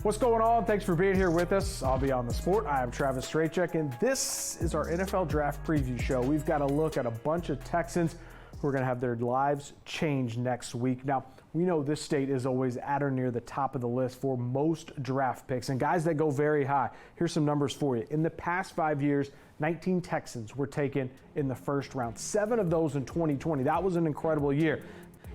What's going on? Thanks for being here with us. I'll be on the sport. I am Travis Strachek, and this is our NFL Draft Preview Show. We've got a look at a bunch of Texans who are going to have their lives change next week. Now, we know this state is always at or near the top of the list for most draft picks, and guys that go very high. Here's some numbers for you. In the past 5 years, 19 Texans were taken in the first round. 7 of those in 2020. That was an incredible year.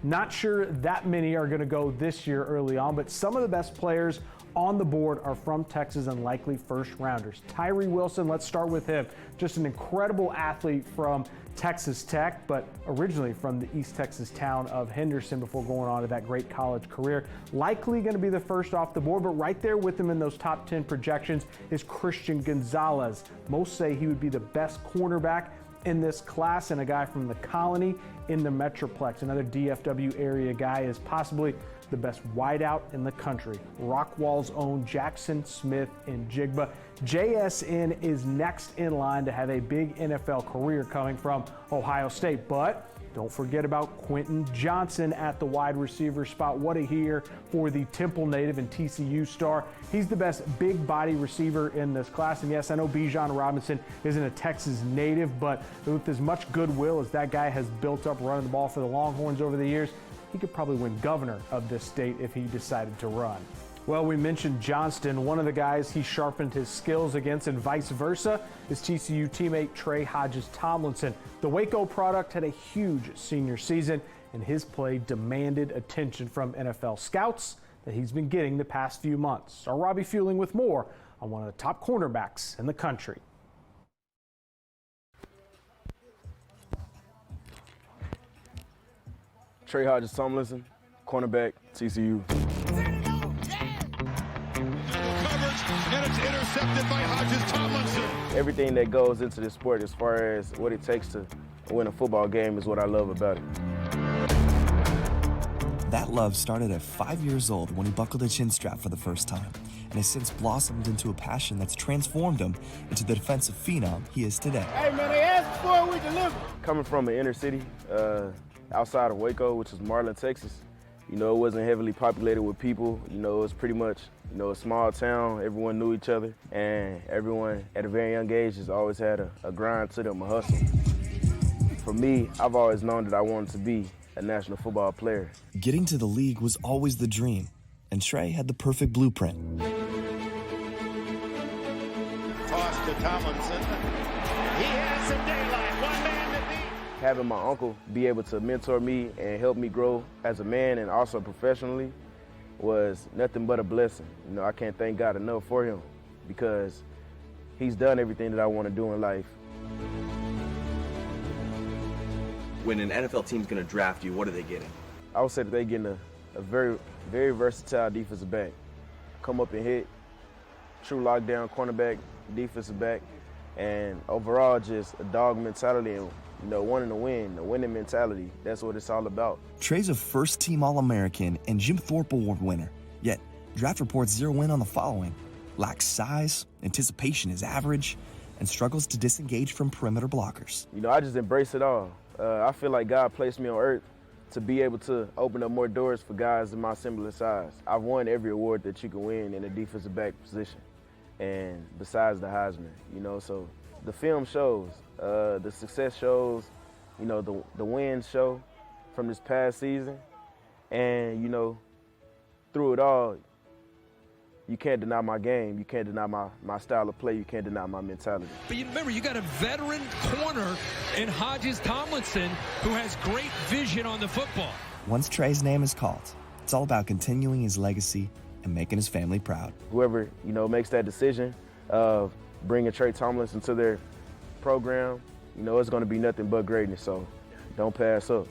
Not sure that many are going to go this year early on, but some of the best players on the board are from Texas and likely first rounders. Tyree Wilson, let's start with him. Just an incredible athlete from Texas Tech, but originally from the East Texas town of Henderson before going on to that great college career. Likely going to be the first off the board, but right there with him in those top 10 projections is Christian Gonzalez. Most say he would be the best cornerback in this class, and a guy from the Colony in the Metroplex. Another DFW area guy is possibly the best wideout in the country. Rockwall's own Jackson Smith in Jigba. JSN is next in line to have a big NFL career coming from Ohio State, but don't forget about Quentin Johnson at the wide receiver spot. What a year for the Temple native and TCU star. He's the best big body receiver in this class. And yes, I know Bijan Robinson isn't a Texas native, but with as much goodwill as that guy has built up running the ball for the Longhorns over the years, he could probably win governor of this state if he decided to run. Well, we mentioned Johnston. One of the guys he sharpened his skills against, and vice versa, is TCU teammate Tre'Vius Hodges-Tomlinson. The Waco product had a huge senior season, and his play demanded attention from NFL scouts that he's been getting the past few months. Our Robbie Fueling with more on one of the top cornerbacks in the country. Tre'Vius Hodges-Tomlinson, cornerback, TCU. And it's intercepted by Hodges-Tomlinson. Everything that goes into this sport as far as what it takes to win a football game is what I love about it. That love started at 5 years old when he buckled a chin strap for the first time, and has since blossomed into a passion that's transformed him into the defensive phenom he is today. Hey man, they asked for it, we delivered. Coming from an inner city outside of Waco, which is Marlin, Texas, you know, it wasn't heavily populated with people. You know, it was pretty much, you know, a small town. Everyone knew each other, and everyone at a very young age has always had a grind to them, a hustle. For me, I've always known that I wanted to be a national football player. Getting to the league was always the dream, and Trey had the perfect blueprint. Toss to Tomlinson. He has some daylight. One man to beat. Having my uncle be able to mentor me and help me grow as a man and also professionally was nothing but a blessing. You know, I can't thank God enough for him because he's done everything that I want to do in life. When an NFL team's going to draft you, what are they getting? I would say that they're getting a very, very versatile defensive back. Come up and hit, true lockdown cornerback, defensive back, and overall just a dog mentality and, you know, wanting to win, the winning mentality. That's what it's all about. Trey's a first-team All-American and Jim Thorpe Award winner. Yet, draft reports zero in on the following: lacks size, anticipation is average, and struggles to disengage from perimeter blockers. You know, I just embrace it all. I feel like God placed me on earth to be able to open up more doors for guys in my similar size. I've won every award that you can win in a defensive back position, and besides the Heisman, you know, so the film shows, the success shows, you know, the wins show from this past season, and, you know, through it all, you can't deny my game. You can't deny my style of play. You can't deny my mentality. But you remember, you got a veteran corner in Hodges-Tomlinson who has great vision on the football. Once Trey's name is called, it's all about continuing his legacy and making his family proud. Whoever, you know, makes that decision of bringing Tre'Vius Tomlinson to their program, you know, it's going to be nothing but greatness. So don't pass up.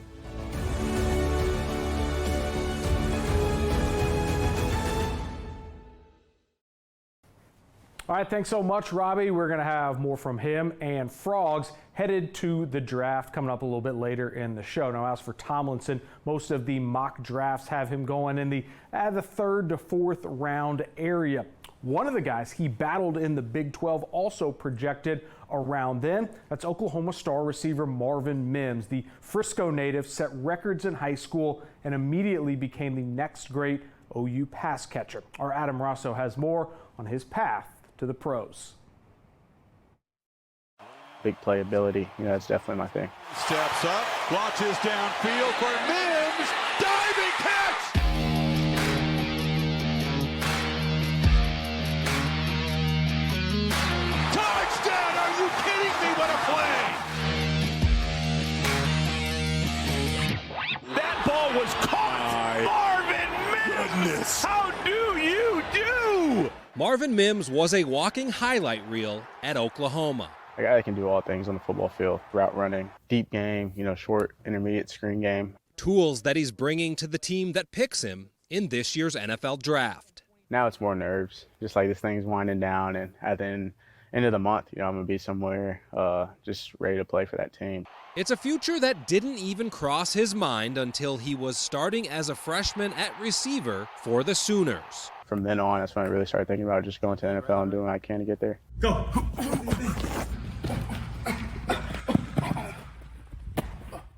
All right, thanks so much, Robbie. We're going to have more from him and Frogs headed to the draft coming up a little bit later in the show. Now, as for Tomlinson, most of the mock drafts have him going in the 3rd to 4th round area. One of the guys he battled in the Big 12 also projected around then. That's Oklahoma star receiver Marvin Mims. The Frisco native set records in high school and immediately became the next great OU pass catcher. Our Adam Rosso has more on his path to the pros. Big playability, that's definitely my thing. Steps up, watches downfield for Mims, diving catch! Touchdown! Are you kidding me? What a play! That ball was caught! Marvin Mims! How do you do? Marvin Mims was a walking highlight reel at Oklahoma. A guy that can do all things on the football field: route running, deep game, short, intermediate screen game. Tools that he's bringing to the team that picks him in this year's NFL draft. Now it's more nerves, just like this thing's winding down, and at the end of the month, I'm going to be somewhere just ready to play for that team. It's a future that didn't even cross his mind until he was starting as a freshman at receiver for the Sooners. From then on, that's when I really started thinking about just going to the NFL and doing what I can to get there. Go.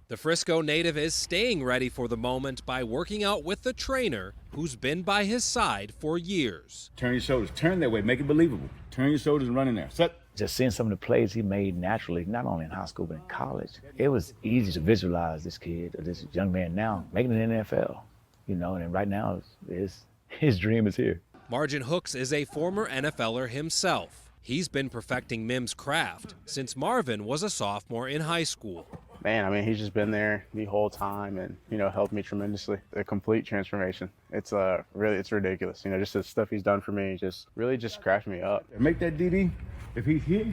The Frisco native is staying ready for the moment by working out with the trainer who's been by his side for years. Turn your shoulders. Turn that way. Make it believable. Turn your shoulders and run in there. Set. Just seeing some of the plays he made naturally, not only in high school but in college, it was easy to visualize this kid or this young man now making it in the NFL. And right now his dream is here. Margin Hooks is a former NFLer himself. He's been perfecting Mims' craft since Marvin was a sophomore in high school. Man, he's just been there the whole time and, helped me tremendously. A complete transformation. It's ridiculous. Just the stuff he's done for me just crafted me up. Make that DD. If he's hit,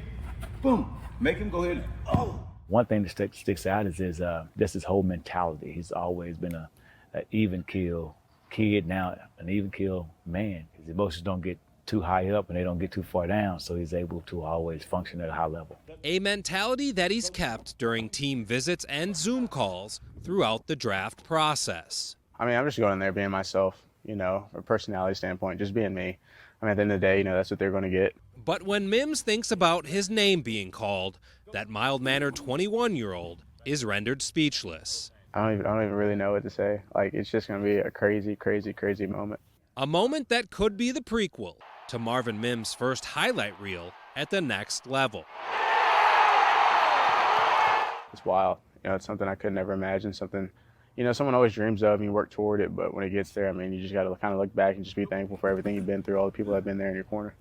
boom, make him go ahead. Oh. One thing that sticks out is just his whole mentality. He's always been an even kill kid, now an even kill man. His emotions don't get too high up and they don't get too far down, so he's able to always function at a high level. A mentality that he's kept during team visits and Zoom calls throughout the draft process. I'm just going in there being myself, from a personality standpoint, just being me. At the end of the day, that's what they're going to get. But when Mims thinks about his name being called, that mild-mannered 21-year-old is rendered speechless. I don't even really know what to say. It's just going to be a crazy, crazy, crazy moment. A moment that could be the prequel to Marvin Mims' first highlight reel at the next level. It's wild. It's something I could never imagine, something, someone always dreams of and you work toward it, but when it gets there, you just got to kind of look back and just be thankful for everything you've been through, all the people that have been there in your corner.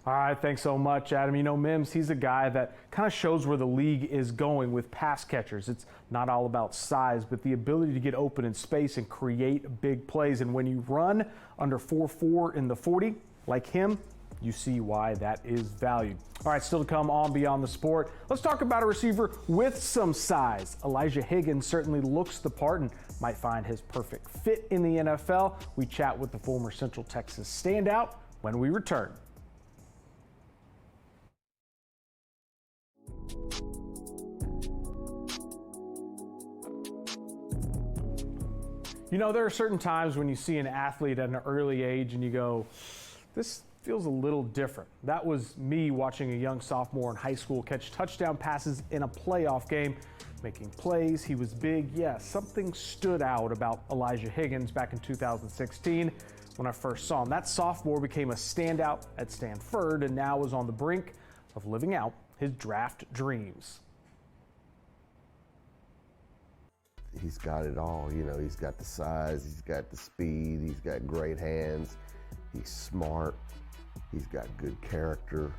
All right, thanks so much, Adam. Mims, he's a guy that kind of shows where the league is going with pass catchers. It's not all about size, but the ability to get open in space and create big plays. And when you run under 4.4 in the 40, like him, you see why that is valued. All right, still to come on Beyond the Sport. Let's talk about a receiver with some size. Elijah Higgins certainly looks the part and might find his perfect fit in the NFL. We chat with the former Central Texas standout when we return. There are certain times when you see an athlete at an early age and you go, this feels a little different. That was me watching a young sophomore in high school catch touchdown passes in a playoff game, making plays. He was big. Yeah, something stood out about Elijah Higgins back in 2016 when I first saw him. That sophomore became a standout at Stanford and now is on the brink of living out his draft dreams. He's got it all, he's got the size, he's got the speed, he's got great hands, he's smart, he's got good character.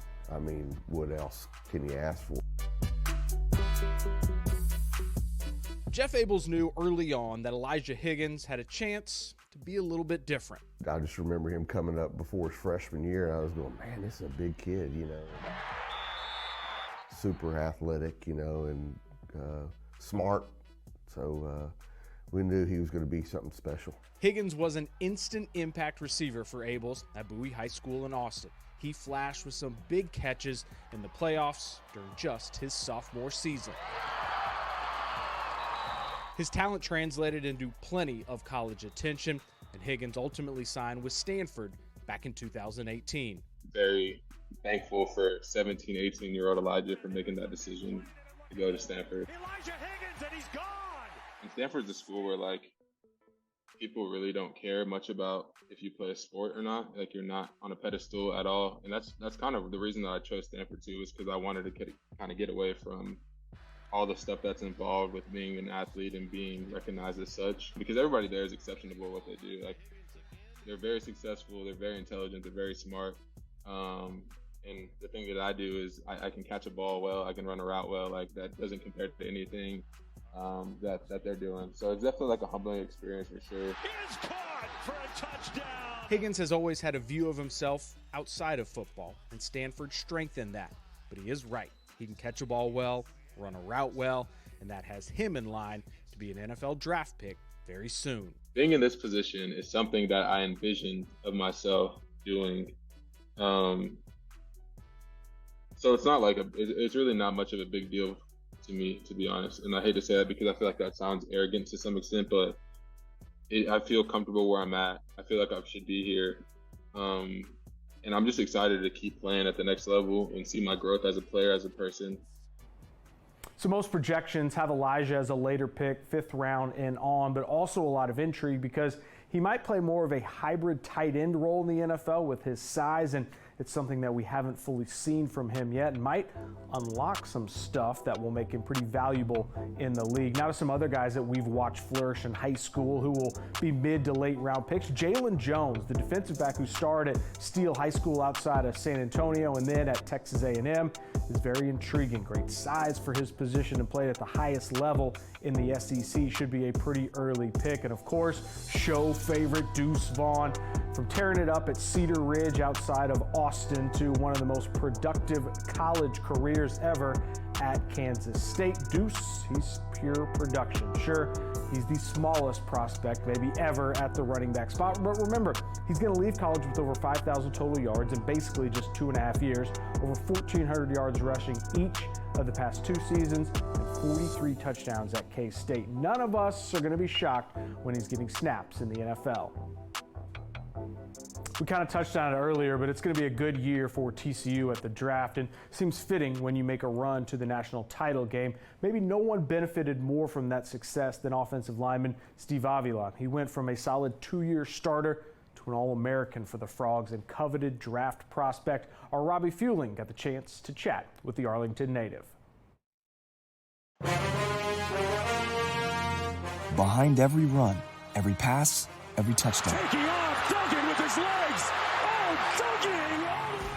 What else can you ask for? Jeff Abels knew early on that Elijah Higgins had a chance to be a little bit different. I just remember him coming up before his freshman year, and I was going, man, this is a big kid, Super athletic, and smart. So we knew he was going to be something special. Higgins was an instant impact receiver for Abels at Bowie High School in Austin. He flashed with some big catches in the playoffs during just his sophomore season. His talent translated into plenty of college attention, and Higgins ultimately signed with Stanford back in 2018. Very thankful for 17, 18-year-old Elijah for making that decision to go to Stanford. Elijah Higgins, and he's gone! And Stanford's a school where like people really don't care much about if you play a sport or not. Like you're not on a pedestal at all. And that's kind of the reason that I chose Stanford too, is because I wanted to kind of get away from all the stuff that's involved with being an athlete and being recognized as such. Because everybody there is exceptional at what they do. Like they're very successful, they're very intelligent, they're very smart. And the thing that I do is I can catch a ball well, I can run a route well. Like that doesn't compare to anything that they're doing. So it's definitely like a humbling experience for sure. He is caught for a touchdown. Higgins has always had a view of himself outside of football, and Stanford strengthened that. But he is right. He can catch a ball well, run a route well, and that has him in line to be an NFL draft pick very soon. Being in this position is something that I envisioned of myself doing. So it's not like it's really not much of a big deal to me, to be honest. And I hate to say that because I feel like that sounds arrogant to some extent, but I feel comfortable where I'm at. I feel like I should be here. And I'm just excited to keep playing at the next level and see my growth as a player, as a person. So most projections have Elijah as a later pick, 5th round and on, but also a lot of intrigue because he might play more of a hybrid tight end role in the NFL with his size, and it's something that we haven't fully seen from him yet and might unlock some stuff that will make him pretty valuable in the league. Now to some other guys that we've watched flourish in high school who will be mid to late round picks. Jalen Jones, the defensive back who started at Steele High School outside of San Antonio and then at Texas A&M, is very intriguing. Great size for his position and played at the highest level in the SEC. Should be a pretty early pick. And of course, show favorite Deuce Vaughn, from tearing it up at Cedar Ridge outside of Austin to one of the most productive college careers ever at Kansas State. Deuce, he's pure production. Sure, he's the smallest prospect maybe ever at the running back spot, but remember, he's going to leave college with over 5,000 total yards in basically just 2.5 years, over 1,400 yards rushing each of the past 2 seasons, and 43 touchdowns at K-State. None of us are going to be shocked when he's getting snaps in the NFL. We kind of touched on it earlier, but it's going to be a good year for TCU at the draft, and seems fitting when you make a run to the national title game. Maybe no one benefited more from that success than offensive lineman Steve Avila. He went from a solid 2-year starter to an All-American for the Frogs and coveted draft prospect. Our Robbie Fueling got the chance to chat with the Arlington native. Behind every run, every pass, every touchdown, Taking off, Duggan with his legs. Oh, Duggan!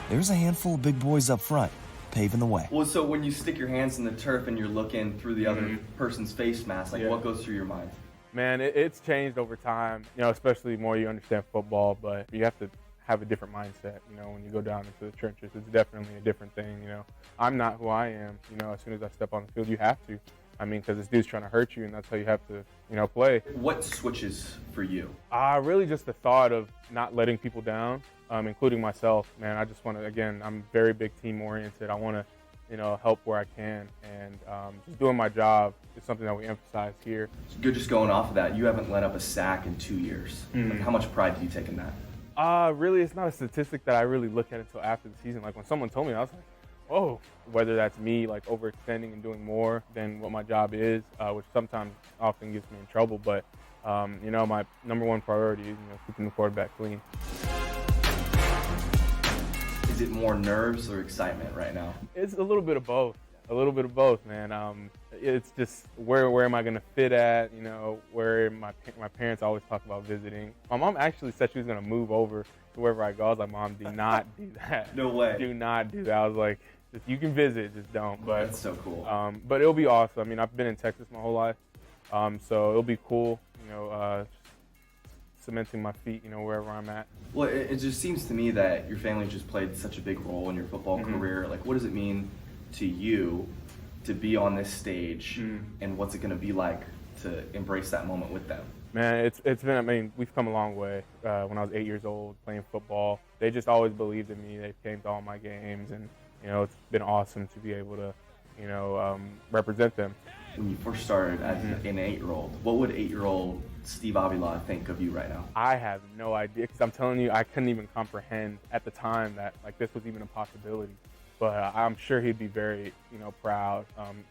there's a handful of big boys up front, paving the way. Well, so when you stick your hands in the turf and you're looking through the other person's face mask, like what goes through your mind? Man, it's changed over time, especially the more you understand football, but you have to have a different mindset, when you go down into the trenches. It's definitely a different thing, I'm not who I am, as soon as I step on the field, you have to. Because this dude's trying to hurt you, and that's how you have to, play. What switches for you? Really just the thought of not letting people down, including myself, man. I just want to, again, I'm very big team-oriented. I want to, help where I can, and just doing my job is something that we emphasize here. Good, just going off of that, you haven't let up a sack in 2 years. Like, how much pride do you take in that? Really, it's not a statistic that I really look at until after the season. Like, when someone told me, I was like, oh, whether that's me like overextending and doing more than what my job is, which sometimes often gets me in trouble. But, my number one priority is, keeping the quarterback clean. Is it more nerves or excitement right now? It's a little bit of both, man. It's just where am I going to fit at, where my parents always talk about visiting. My mom actually said she was going to move over to wherever I go. I was like, Mom, do not do that. No way. Do not do that. I was like, you can visit, just don't. But that's so cool. But it'll be awesome. I've been in Texas my whole life, so it'll be cool. Cementing my feet, wherever I'm at. Well, it just seems to me that your family just played such a big role in your football career. Like, what does it mean to you to be on this stage, and what's it going to be like to embrace that moment with them? Man, it's been, we've come a long way. When I was 8 years old playing football, they just always believed in me. They came to all my games, and it's been awesome to be able to, represent them. When you first started as an 8-year-old, what would 8-year-old Steve Avila think of you right now? I have no idea, because I'm telling you, I couldn't even comprehend at the time that this was even a possibility. But I'm sure he'd be very, proud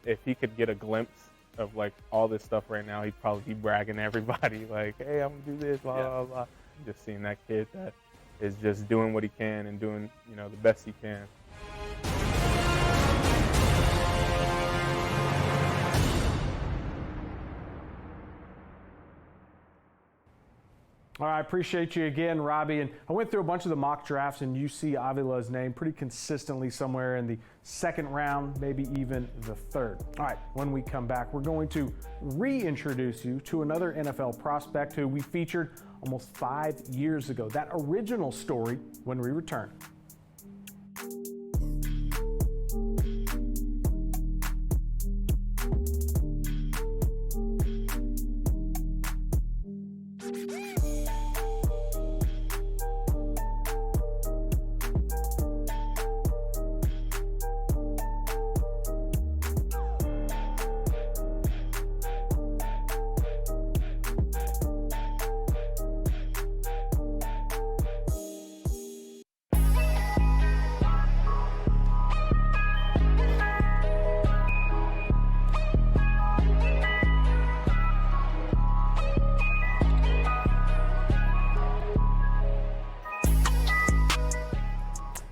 if he could get a glimpse of like all this stuff right now, he'd probably be bragging to everybody like, hey, I'm gonna do this, blah, blah, blah. Just seeing that kid that is just doing what he can and doing, you know, the best he can. All right, I appreciate you again, Robbie. And I went through a bunch of the mock drafts, and you see Avila's name pretty consistently somewhere in the second round, maybe even the third. All right, when we come back, we're going to reintroduce you to another NFL prospect who we featured almost 5 years ago. That original story when we return.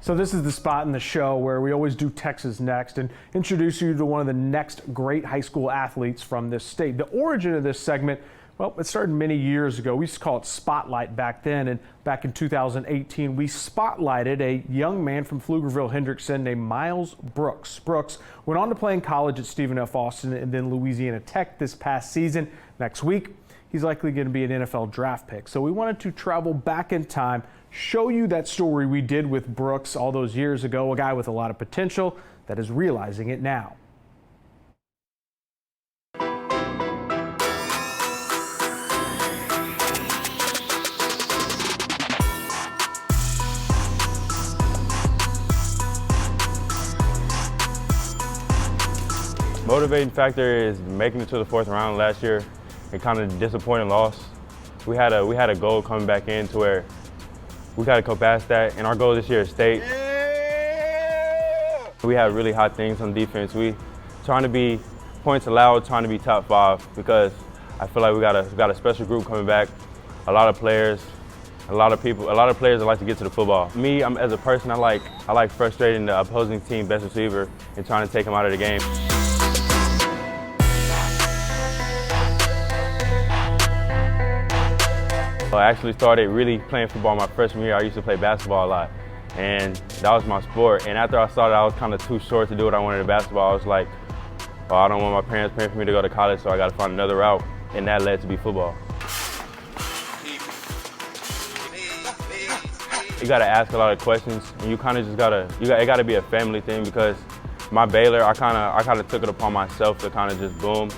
So this is the spot in the show where we always do Texas Next and introduce you to one of the next great high school athletes from this state. The origin of this segment, well, it started many years ago. We used to call it Spotlight back then, and back in 2018, we spotlighted a young man from Pflugerville-Hendrickson named Miles Brooks. Brooks went on to play in college at Stephen F. Austin and then Louisiana Tech this past season. Next week, he's likely going to be an NFL draft pick. So we wanted to travel back in time, show you that story we did with Brooks all those years ago, a guy with a lot of potential that is realizing it now. Motivating factor is making it to the fourth round last year and kind of disappointing loss. We had a goal coming back in to where we got to go past that, and our goal this year is state. Yeah! We have really hot things on defense. We trying to be points allowed, trying to be top 5 because I feel like we got a special group coming back. A lot of players, a lot of players that like to get to the football. Me, as a person, I like frustrating the opposing team best receiver and trying to take him out of the game. I actually started really playing football my freshman year. I used to play basketball a lot, and that was my sport. And after I started, I was kind of too short to do what I wanted in basketball. I was like, oh, I don't want my parents paying for me to go to college, so I got to find another route, and that led to be football. You got to ask a lot of questions, and you kind of just it got to be a family thing because my Baylor, I kind of took it upon myself to kind of just boom.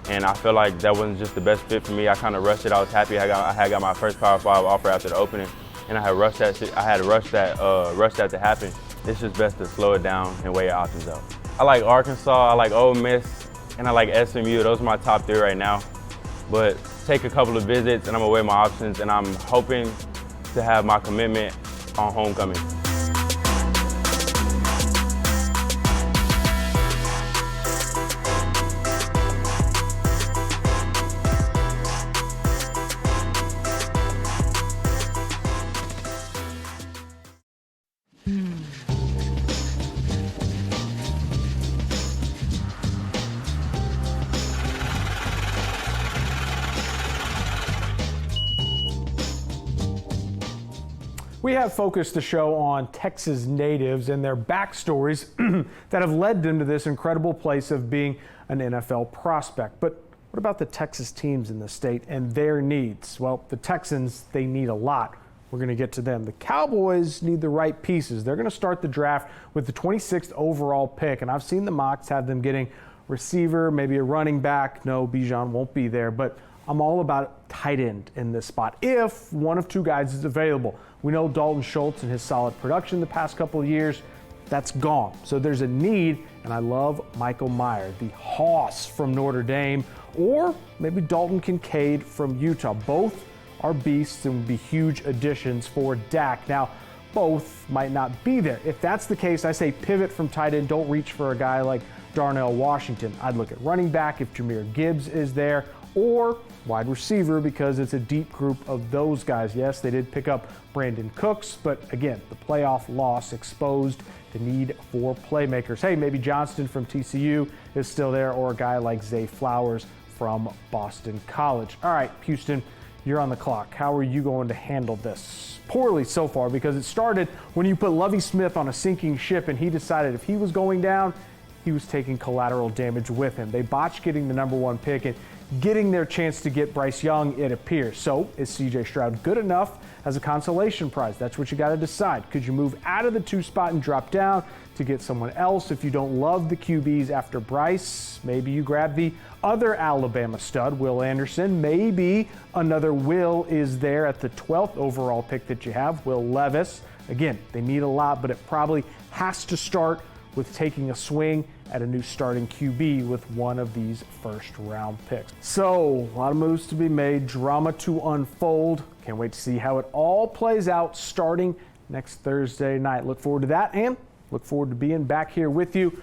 And I feel like that wasn't just the best fit for me. I kind of rushed it. I was happy I had got my first Power 5 offer after the opening, and I had rushed that to happen. It's just best to slow it down and weigh your options out. I like Arkansas, I like Ole Miss, and I like SMU. Those are my top 3 right now. But take a couple of visits, and I'm gonna weigh my options, and I'm hoping to have my commitment on homecoming. We have focused the show on Texas natives and their backstories that have led them to this incredible place of being an NFL prospect. But what about the Texas teams in the state and their needs? Well, the Texans, they need a lot. We're going to get to them. The Cowboys need the right pieces. They're going to start the draft with the 26th overall pick, and I've seen the mocks have them getting receiver, maybe a running back. No, Bijan won't be there, but I'm all about tight end in this spot if one of 2 guys is available. We know Dalton Schultz and his solid production the past couple of years, that's gone. So there's a need, and I love Michael Mayer, the Hoss from Notre Dame, or maybe Dalton Kincaid from Utah. Both are beasts and would be huge additions for Dak. Now, both might not be there. If that's the case, I say pivot from tight end. Don't reach for a guy like Darnell Washington. I'd look at running back if Jahmyr Gibbs is there, or wide receiver because it's a deep group of those guys. Yes, they did pick up Brandon Cooks, but again, the playoff loss exposed the need for playmakers. Hey, maybe Johnston from TCU is still there, or a guy like Zay Flowers from Boston College. All right, Houston, you're on the clock. How are you going to handle this? Poorly so far, because it started when you put Lovie Smith on a sinking ship and he decided if he was going down, he was taking collateral damage with him. They botched getting the #1 pick and getting their chance to get Bryce Young, it appears. So is CJ Stroud good enough as a consolation prize? That's what you got to decide. Could you move out of the 2 spot and drop down to get someone else? If you don't love the QBs after Bryce, maybe you grab the other Alabama stud, Will Anderson. Maybe another Will is there at the 12th overall pick that you have, Will Levis. Again, they need a lot, but it probably has to start with taking a swing at a new starting QB with one of these first-round picks. So, a lot of moves to be made, drama to unfold. Can't wait to see how it all plays out starting next Thursday night. Look forward to that, and look forward to being back here with you.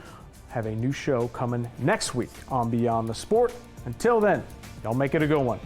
Have a new show coming next week on Beyond the Sport. Until then, y'all make it a good one.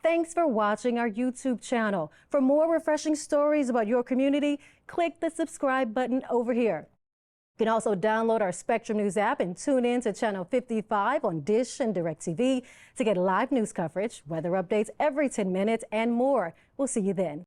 Thanks for watching our YouTube channel. For more refreshing stories about your community, click the subscribe button over here. You can also download our Spectrum News app and tune in to Channel 55 on Dish and DirecTV to get live news coverage, weather updates every 10 minutes, and more. We'll see you then.